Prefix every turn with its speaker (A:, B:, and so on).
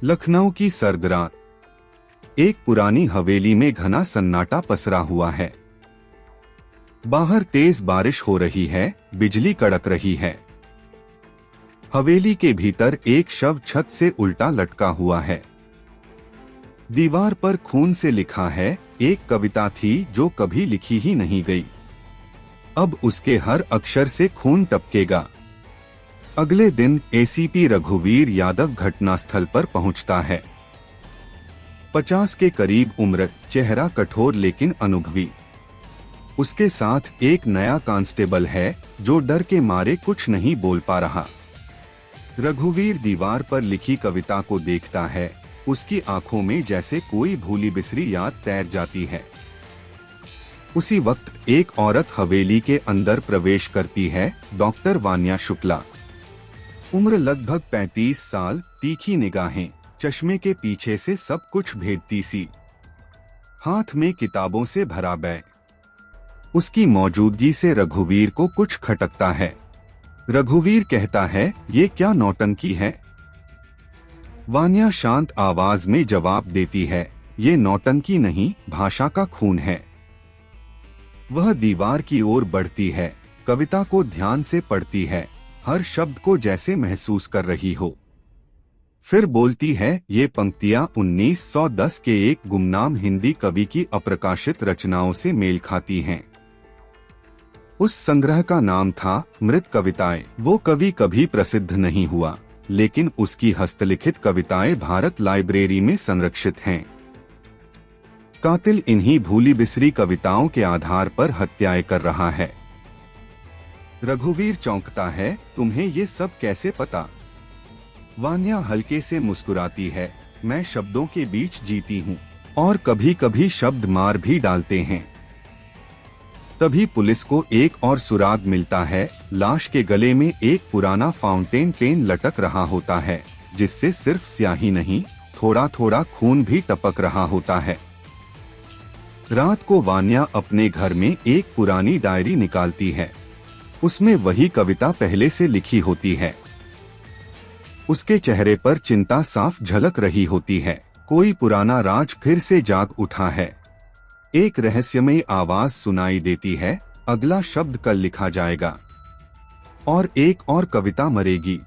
A: लखनऊ की सर्द रात। एक पुरानी हवेली में घना सन्नाटा पसरा हुआ है। बाहर तेज बारिश हो रही है, बिजली कड़क रही है। हवेली के भीतर एक शव छत से उल्टा लटका हुआ है। दीवार पर खून से लिखा है, एक कविता थी जो कभी लिखी ही नहीं गई। अब उसके हर अक्षर से खून टपकेगा। अगले दिन एसीपी रघुवीर यादव घटनास्थल पर पहुंचता है। 50 के करीब उम्र, चेहरा कठोर लेकिन अनुभवी। उसके साथ एक नया कांस्टेबल है जो डर के मारे कुछ नहीं बोल पा रहा। रघुवीर दीवार पर लिखी कविता को देखता है। उसकी आंखों में जैसे कोई भूली बिसरी याद तैर जाती है। उसी वक्त एक औरत हवेली के अंदर प्रवेश करती है, डॉक्टर वान्या शुक्ला। उम्र लगभग 35 साल, तीखी निगाहें, चश्मे के पीछे से सब कुछ भेदती सी। हाथ में किताबों से भरा बैग। उसकी मौजूदगी से रघुवीर को कुछ खटकता है। रघुवीर कहता है, ये क्या नौटंकी है? वान्या शांत आवाज में जवाब देती है, ये नौटंकी नहीं, भाषा का खून है। वह दीवार की ओर बढ़ती है, कविता को ध्यान से पढ़ती है, हर शब्द को जैसे महसूस कर रही हो। फिर बोलती है, ये पंक्तियां 1910 के एक गुमनाम हिंदी कवि की अप्रकाशित रचनाओं से मेल खाती हैं। उस संग्रह का नाम था मृत कविताएं। वो कवि कभी प्रसिद्ध नहीं हुआ, लेकिन उसकी हस्तलिखित कविताएं भारत लाइब्रेरी में संरक्षित हैं। कातिल इन्हीं भूली बिसरी कविताओं के आधार पर हत्याएं कर रहा है। रघुवीर चौंकता है, तुम्हें ये सब कैसे पता? वान्या हल्के से मुस्कुराती है, मैं शब्दों के बीच जीती हूँ, और कभी कभी शब्द मार भी डालते हैं। तभी पुलिस को एक और सुराग मिलता है। लाश के गले में एक पुराना फाउंटेन पेन लटक रहा होता है, जिससे सिर्फ स्याही नहीं, थोड़ा थोड़ा खून भी टपक रहा होता है। रात को वान्या अपने घर में एक पुरानी डायरी निकालती है। उसमें वही कविता पहले से लिखी होती है। उसके चेहरे पर चिंता साफ झलक रही होती है। कोई पुराना राज फिर से जाग उठा है। एक रहस्यमयी आवाज सुनाई देती है, अगला शब्द कल लिखा जाएगा, और एक और कविता मरेगी।